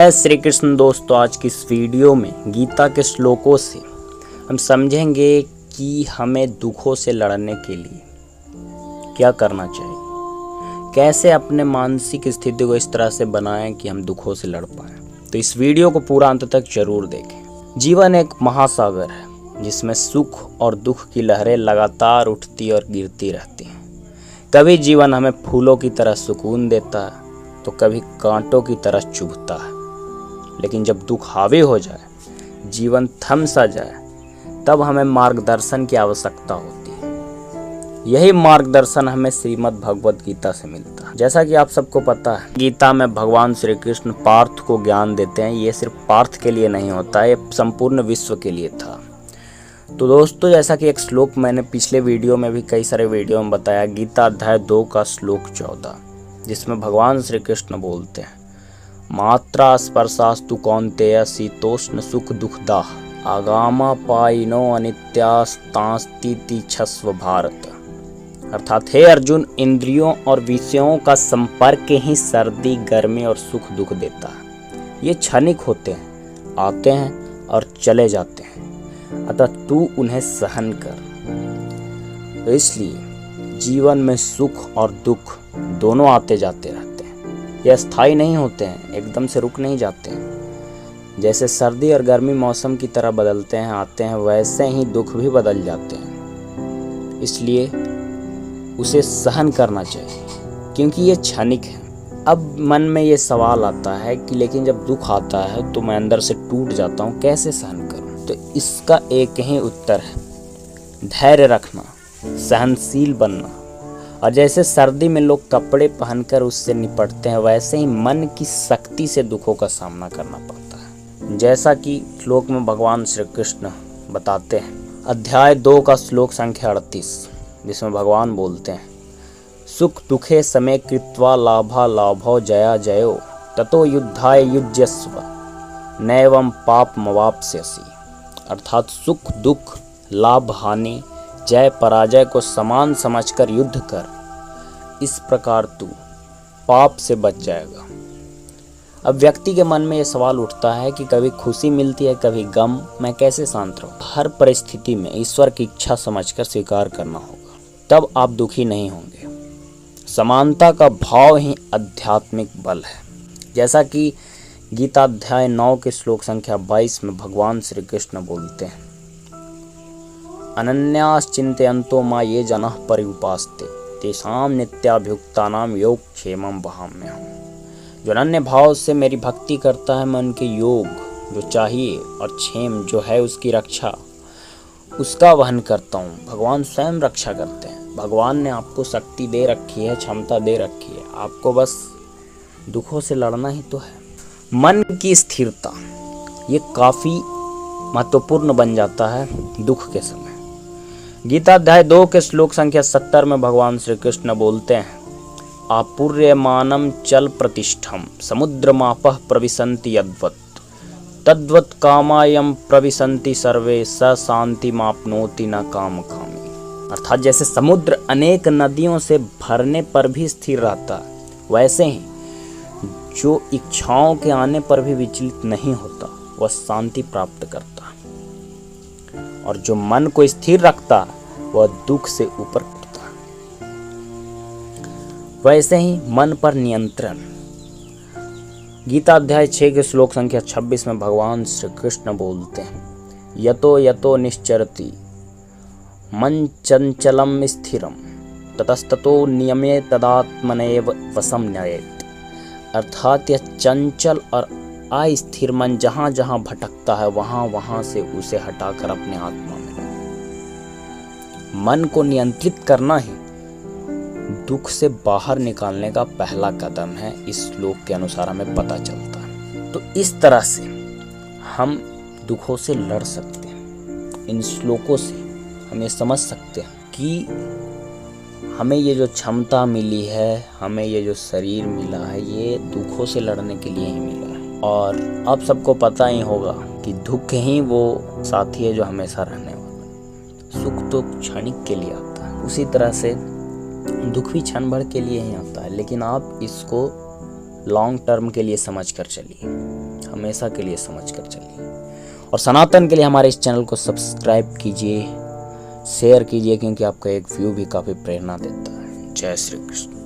जय श्री कृष्ण दोस्तों, आज की इस वीडियो में गीता के श्लोकों से हम समझेंगे कि हमें दुखों से लड़ने के लिए क्या करना चाहिए, कैसे अपने मानसिक स्थिति को इस तरह से बनाएं कि हम दुखों से लड़ पाएं। तो इस वीडियो को पूरा अंत तक जरूर देखें। जीवन एक महासागर है जिसमें सुख और दुख की लहरें लगातार उठती और गिरती रहती हैं। कभी जीवन हमें फूलों की तरह सुकून देता है तो कभी कांटों की तरह चुभता है। लेकिन जब दुख हावी हो जाए, जीवन थम सा जाए, तब हमें मार्गदर्शन की आवश्यकता होती है। यही मार्गदर्शन हमें श्रीमद् भगवत गीता से मिलता है। जैसा कि आप सबको पता है, गीता में भगवान श्री कृष्ण पार्थ को ज्ञान देते हैं। ये सिर्फ पार्थ के लिए नहीं होता, ये संपूर्ण विश्व के लिए था। तो दोस्तों, जैसा कि एक श्लोक मैंने पिछले वीडियो में भी कई सारे वीडियो में बताया, गीता अध्याय 2 का श्लोक 14, जिसमें भगवान श्री कृष्ण बोलते हैं, मात्रा स्पर्शास्तु कौन्तेय शीतोष्ण सुख दुखदाह आगामा पायिनो अनित्यास्तास्तीति छस्व भारत। अर्थात हे अर्जुन, इंद्रियों और विषयों का संपर्क ही सर्दी, गर्मी और सुख दुख देता है। ये क्षणिक होते हैं, आते हैं और चले जाते हैं, अतः तू उन्हें सहन कर। तो इसलिए जीवन में सुख और दुख दोनों आते जाते रहते हैं। ये अस्थायी नहीं होते हैं, एकदम से रुक नहीं जाते हैं। जैसे सर्दी और गर्मी मौसम की तरह बदलते हैं, आते हैं, वैसे ही दुख भी बदल जाते हैं। इसलिए उसे सहन करना चाहिए, क्योंकि ये क्षणिक है। अब मन में ये सवाल आता है कि लेकिन जब दुख आता है तो मैं अंदर से टूट जाता हूँ, कैसे सहन करूँ? तो इसका एक ही उत्तर है, धैर्य रखना, सहनशील बनना। और जैसे सर्दी में लोग कपड़े पहनकर उससे निपटते हैं, वैसे ही मन की शक्ति से दुखों का सामना करना पड़ता है। जैसा कि श्लोक में भगवान श्री कृष्ण बताते हैं, अध्याय 2 का श्लोक संख्या 38, जिसमें भगवान बोलते हैं, सुख दुखे समे कृत्वा लाभा लाभो जया जयो ततो युद्धाय युज्यस्व नैवं पाप मवाप्स्यसि। अर्थात सुख दुख, लाभ हानि, जय पराजय को समान समझकर युद्ध कर, इस प्रकार तू पाप से बच जाएगा। अब व्यक्ति के मन में यह सवाल उठता है कि कभी खुशी मिलती है, कभी गम, मैं कैसे शांत रहूं? हर परिस्थिति में ईश्वर की इच्छा समझकर स्वीकार करना होगा, तब आप दुखी नहीं होंगे। समानता का भाव ही आध्यात्मिक बल है। जैसा कि गीता अध्याय 9 के श्लोक संख्या 22 में भगवान श्री कृष्ण बोलते हैं, अनन्याश्चिन्तयन्तो मा ये जनः पर्युपास्ते तेषां नित्याभियुक्तानां योगक्षेमं वहाम्यहम्। जो अनन्य भाव से मेरी भक्ति करता है, मैं उनके योग जो चाहिए और क्षेम जो है उसकी रक्षा, उसका वहन करता हूँ। भगवान स्वयं रक्षा करते हैं। भगवान ने आपको शक्ति दे रखी है, क्षमता दे रखी है, आपको बस दुखों से लड़ना ही तो है। मन की स्थिरता ये काफ़ी महत्वपूर्ण बन जाता है दुख के समय। गीता अध्याय 2 के श्लोक संख्या 70 में भगवान श्री कृष्ण बोलते हैं, आपूर्यमानम चल प्रतिष्ठम समुद्रमापः प्रविशन्ति यद्वत् तद्वत् कामायम प्रविशन्ति सर्वे स शान्तिमाप्नोति न कामकामी। अर्थात जैसे समुद्र अनेक नदियों से भरने पर भी स्थिर रहता है, वैसे ही जो इच्छाओं के आने पर भी विचलित नहीं होता, वह शांति प्राप्त करता है। और जो मन को स्थिर रखता है, वह दुख से ऊपर उठता है। वैसे ही मन पर नियंत्रण। गीता अध्याय 6 के श्लोक संख्या 26 में भगवान श्री कृष्ण बोलते हैं, यतो यतो निश्चरति मन चंचलम स्थिरम ततस्ततो नियमे तदात्मनेव वशम न्ययेत्। अर्थात यह चंचल और अस्थिर मन जहाँ जहाँ भटकता है, वहाँ वहाँ से उसे हटाकर अपने आत्मा में लाओ। मन को नियंत्रित करना ही दुख से बाहर निकालने का पहला कदम है, इस श्लोक के अनुसार हमें पता चलता है। तो इस तरह से हम दुखों से लड़ सकते हैं। इन श्लोकों से हम ये समझ सकते हैं कि हमें ये जो क्षमता मिली है, हमें ये जो शरीर मिला है, ये दुखों से लड़ने के लिए ही मिला है। और आप सबको पता ही होगा कि दुख ही वो साथी है जो हमेशा रहने वाला है। सुख तो क्षणिक के लिए आता है, उसी तरह से दुख भी क्षण भर के लिए ही आता है, लेकिन आप इसको लॉन्ग टर्म के लिए समझ कर चलिए। हमेशा के लिए समझ कर चलिए। और सनातन के लिए हमारे इस चैनल को सब्सक्राइब कीजिए, शेयर कीजिए, क्योंकि आपका एक व्यू भी काफ़ी प्रेरणा देता है। जय श्री कृष्ण।